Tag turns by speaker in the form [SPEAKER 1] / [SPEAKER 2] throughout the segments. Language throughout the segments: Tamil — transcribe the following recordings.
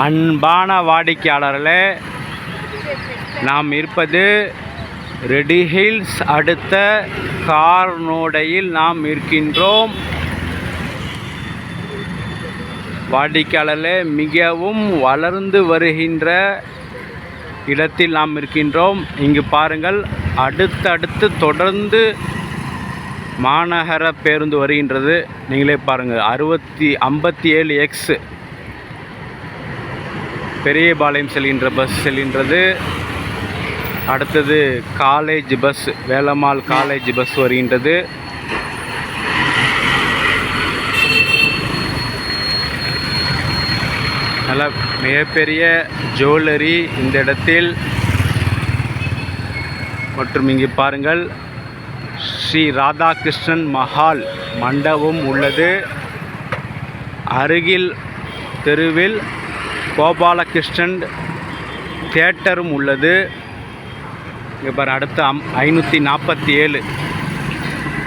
[SPEAKER 1] அன்பான வாடிக்கையாளர்களே, நாம் இருப்பது ரெடி ஹில்ஸ் அடுத்த கார்னோடையில் நாம் இருக்கின்றோம். வாடிக்கையாளர்களே, மிகவும் வளர்ந்து வருகின்ற இடத்தில் நாம் இருக்கின்றோம். இங்கு பாருங்கள், அடுத்தடுத்து தொடர்ந்து மாநகர பேருந்து வருகின்றது. நீங்களே பாருங்கள், 57X பெரியபாளையம் செல்கின்ற பஸ் செல்கின்றது. அடுத்தது college bus, Velammal college bus வருகின்றது. நல்ல மிகப்பெரிய ஜுவல்லரி இந்த இடத்தில். மற்றும் இங்கு பாருங்கள், ஸ்ரீ ராதாகிருஷ்ணன் மஹால் மண்டபம் உள்ளது. அருகில் தெருவில் கோபாலகிருஷ்ணன் தியேட்டரும் உள்ளது. இங்கே பாரு, அடுத்த 547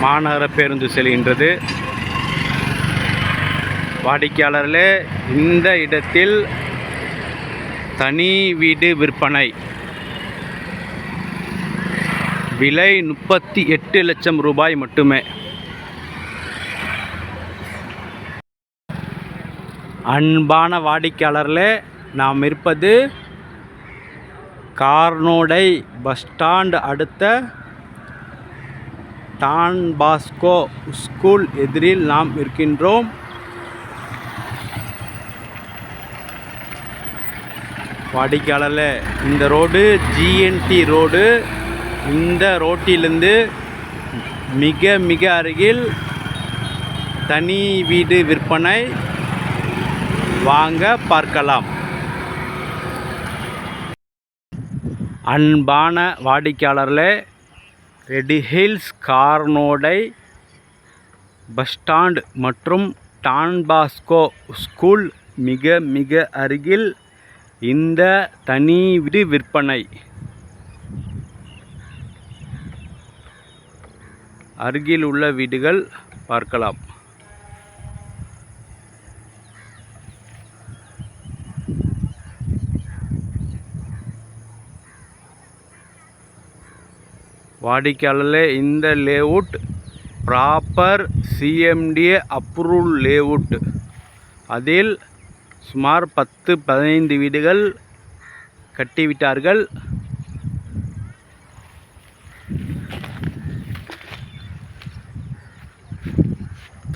[SPEAKER 1] மாநகர பேருந்து செல்கின்றது. வாடிக்கையாளர்களே, இந்த இடத்தில் தனி வீடு விற்பனை. விலை 38 லட்சம் ரூபாய் மட்டுமே. அன்பான வாடிக்கையாளர்களே, நாம் இருப்பது கார்னோடை பஸ் ஸ்டாண்ட் அடுத்த டான் பாஸ்கோ ஸ்கூல் எதிரில் நாம் இருக்கின்றோம். வாடிக்கையாளர்களே, இந்த ரோடு ஜிஎன்டி ரோடு. இந்த ரோட்டிலிருந்து மிக மிக அருகில் தனி வீடு விற்பனை. வாங்க பார்க்கலாம். அன்பான வாடிக்கையாளர்களே, ரெடி ஹில்ஸ் கார்னோடை பஸ் ஸ்டாண்ட் மற்றும் டான் பாஸ்கோ ஸ்கூல் மிக மிக அருகில் இந்த தனி வீடு விற்பனை. அருகில் உள்ள வீடுகள் பார்க்கலாம். வாடிக்கையாளர்களே, இந்த layout proper CMDA approval layout. அதில் சுமார் 10-15 வீடுகள் கட்டிவிட்டார்கள்.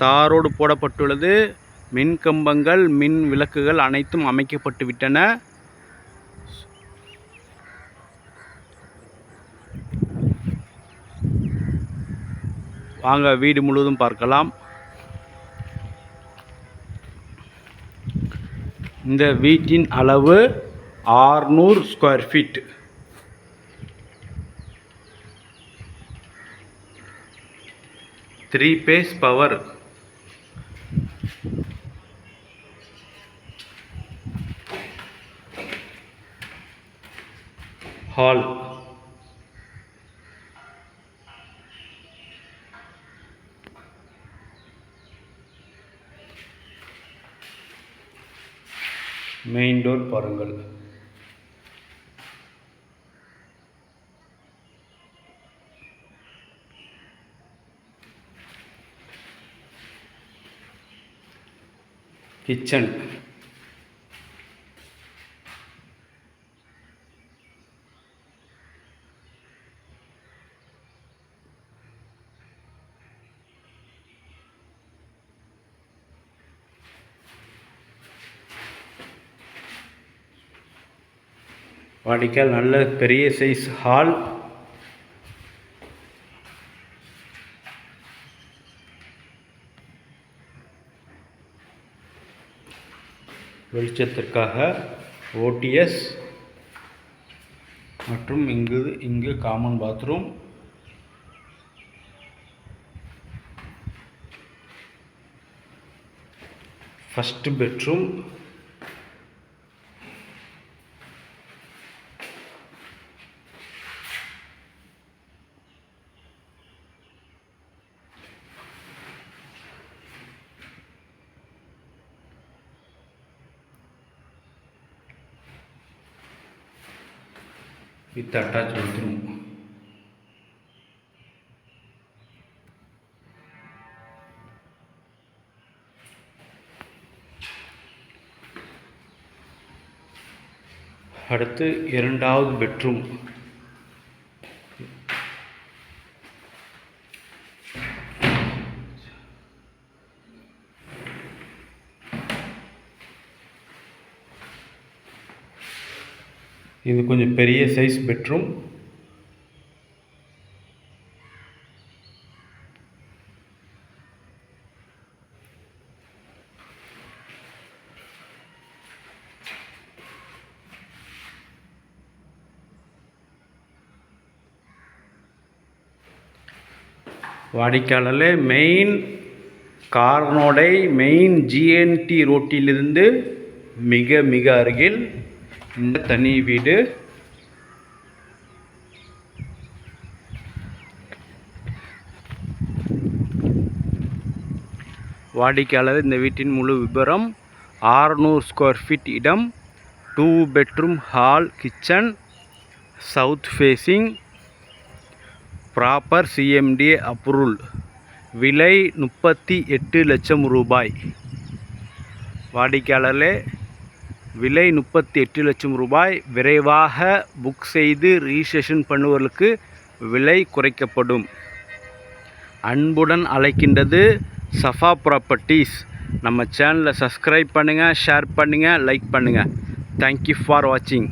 [SPEAKER 1] தாரோடு போடப்பட்டுள்ளது. மின் கம்பங்கள், மின் விளக்குகள் அனைத்தும் அமைக்கப்பட்டு விட்டன. வாங்க வீடு முழுவதும் பார்க்கலாம். இந்த வீட்டின் அளவு 600 square feet. Three phase power. Hall. Main door பாருங்கள். கிச்சன். வாடிக்கையால் நல்ல பெரிய சைஸ் ஹால். வெளிச்சத்திற்காக ஓடிஎஸ் மற்றும் இங்கு common bathroom. First bedroom. With attach bathroom. அடுத்து இரண்டாவது பெட்ரூம். இது கொஞ்சம் பெரிய சைஸ் பெட்ரூம். வாடிக்கையாளர்களே, மெயின் கார்னோடை மெயின் ஜிஎன்டி ரோட்டிலிருந்து மிக மிக அருகில் இந்த தனி வீடு. வாடிக்கையாளர் இந்த வீட்டின் முழு விபரம் 600 ஸ்கொயர் ஃபீட் இடம், 2 bedroom hall kitchen, south facing, proper CMDA approval. விலை 38 லட்சம் ரூபாய். வாடிக்கையாளர்களே, விலை 38 லட்சம் ரூபாய். விரைவாக புக் செய்து ரிஜிஸ்ட்ரேஷன் பண்ணுவதற்கு விலை குறைக்கப்படும். அன்புடன் அழைக்கின்றது சஃபா ப்ராப்பர்ட்டிஸ். நம்ம சேனலை சப்ஸ்கிரைப் பண்ணுங்கள், ஷேர் பண்ணுங்கள், லைக் பண்ணுங்கள். தேங்க்யூ ஃபார் வாட்சிங்.